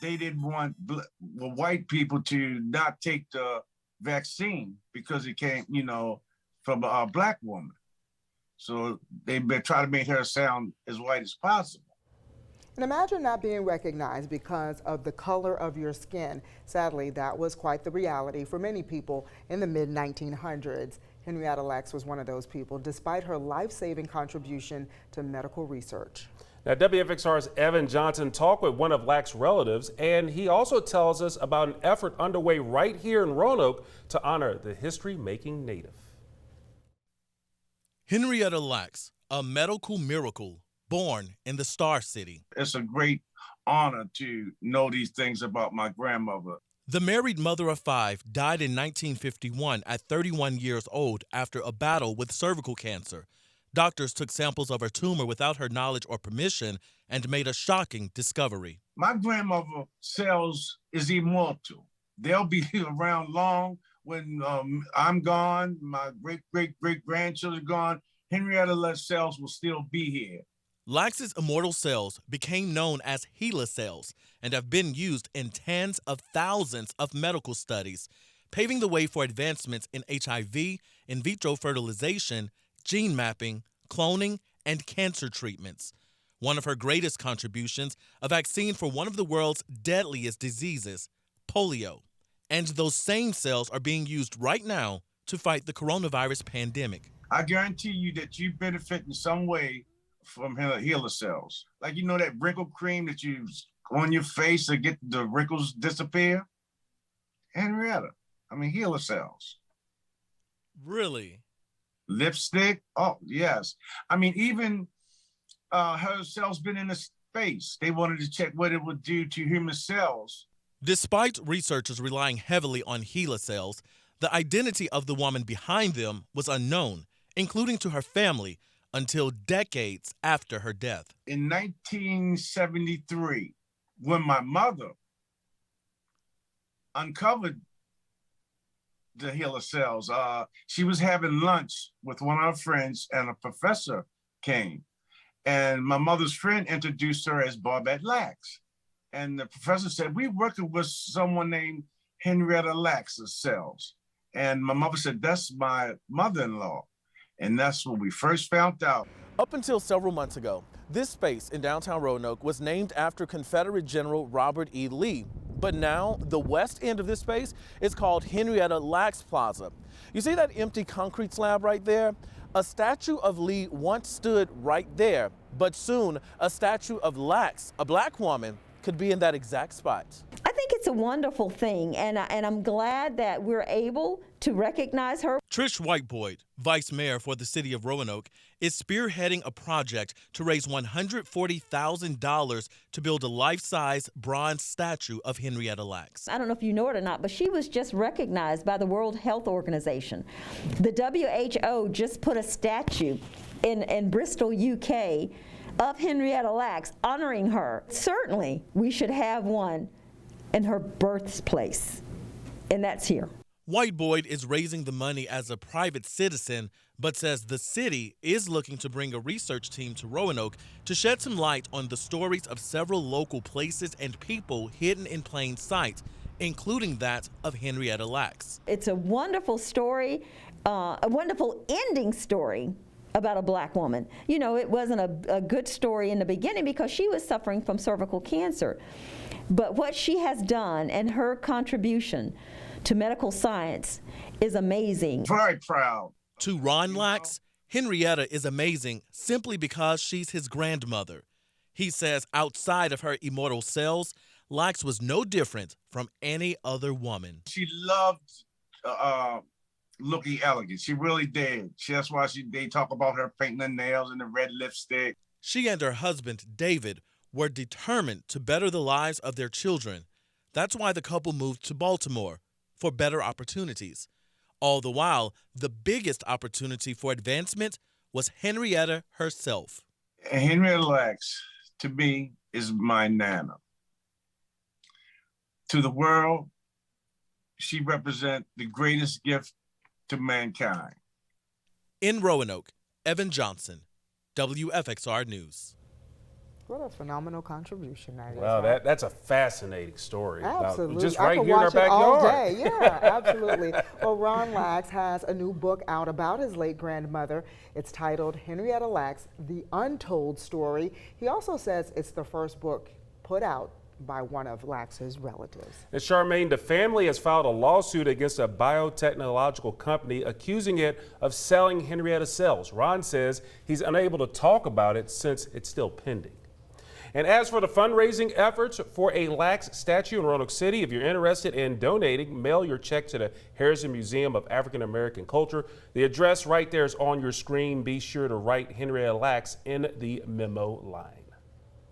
they didn't want white people to not take the vaccine because it came, from a black woman. So they try to make her sound as white as possible. And imagine not being recognized because of the color of your skin. Sadly, that was quite the reality for many people in the mid-1900s. Henrietta Lacks was one of those people, despite her life-saving contribution to medical research. Now, WFXR's Evan Johnson talked with one of Lacks' relatives, and he also tells us about an effort underway right here in Roanoke to honor the history-making native. Henrietta Lacks, a medical miracle born in the Star City. It's a great honor to know these things about my grandmother. The married mother of 5 died in 1951 at 31 years old after a battle with cervical cancer. Doctors took samples of her tumor without her knowledge or permission and made a shocking discovery. My grandmother's cells is immortal. They'll be around long when I'm gone, my great-great-great-grandchildren are gone. Henrietta Lacks cells will still be here. Lacks' immortal cells became known as HeLa cells and have been used in tens of thousands of medical studies, paving the way for advancements in HIV, in vitro fertilization, gene mapping, cloning, and cancer treatments. One of her greatest contributions, a vaccine for one of the world's deadliest diseases, polio. And those same cells are being used right now to fight the coronavirus pandemic. I guarantee you that you benefit in some way from HeLa cells. Like, that wrinkle cream that you on your face to get the wrinkles disappear? HeLa cells. Really? Lipstick? Oh, yes. Even her cells been in the space. They wanted to check what it would do to human cells. Despite researchers relying heavily on HeLa cells, the identity of the woman behind them was unknown, including to her family, until decades after her death. In 1973, when my mother uncovered the HeLa cells, she was having lunch with one of her friends and a professor came. And my mother's friend introduced her as Barbette Lacks. And the professor said, we're working with someone named Henrietta Lacks' cells. And my mother said, that's my mother-in-law. And that's what we first found out. Up until several months ago, this space in downtown Roanoke was named after Confederate General Robert E. Lee. But now, the west end of this space is called Henrietta Lacks Plaza. You see that empty concrete slab right there? A statue of Lee once stood right there, but soon a statue of Lacks, a black woman, could be in that exact spot. I think it's a wonderful thing, and I'm glad that we're able to recognize her. Trish Whiteboyd, vice mayor for the city of Roanoke, is spearheading a project to raise $140,000 to build a life-size bronze statue of Henrietta Lacks. I don't know if you know it or not, but she was just recognized by the World Health Organization. The WHO just put a statue in Bristol, UK, of Henrietta Lacks, honoring her. Certainly, we should have one in her birthplace, and that's here. Whiteboyd is raising the money as a private citizen, but says the city is looking to bring a research team to Roanoke to shed some light on the stories of several local places and people hidden in plain sight, including that of Henrietta Lacks. It's a wonderful story, a wonderful ending story about a black woman. It wasn't a good story in the beginning because she was suffering from cervical cancer. But what she has done and her contribution to medical science is amazing. Very proud. To Ron Lacks, Henrietta is amazing simply because she's his grandmother. He says outside of her immortal cells, Lacks was no different from any other woman. She loved looking elegant. She really did. That's why they talk about her painting her nails and the red lipstick. She and her husband, David, were determined to better the lives of their children. That's why the couple moved to Baltimore for better opportunities. All the while, the biggest opportunity for advancement was Henrietta herself. Henrietta Lacks, to me, is my nana. To the world, she represents the greatest gift to mankind. In Roanoke, Evan Johnson, WFXR News. What a phenomenal contribution that is. Wow, huh? that's a fascinating story. Absolutely. Just I right could here in our watch it all backyard. day. Yeah, absolutely. Well, Ron Lacks has a new book out about his late grandmother. It's titled Henrietta Lacks, The Untold Story. He also says it's the first book put out by one of Lacks's relatives. And Charmaine, the family has filed a lawsuit against a biotechnological company accusing it of selling Henrietta cells. Ron says he's unable to talk about it since it's still pending. And as for the fundraising efforts for a Lacks statue in Roanoke City, if you're interested in donating, mail your check to the Harrison Museum of African American Culture. The address right there is on your screen. Be sure to write Henrietta Lacks in the memo line.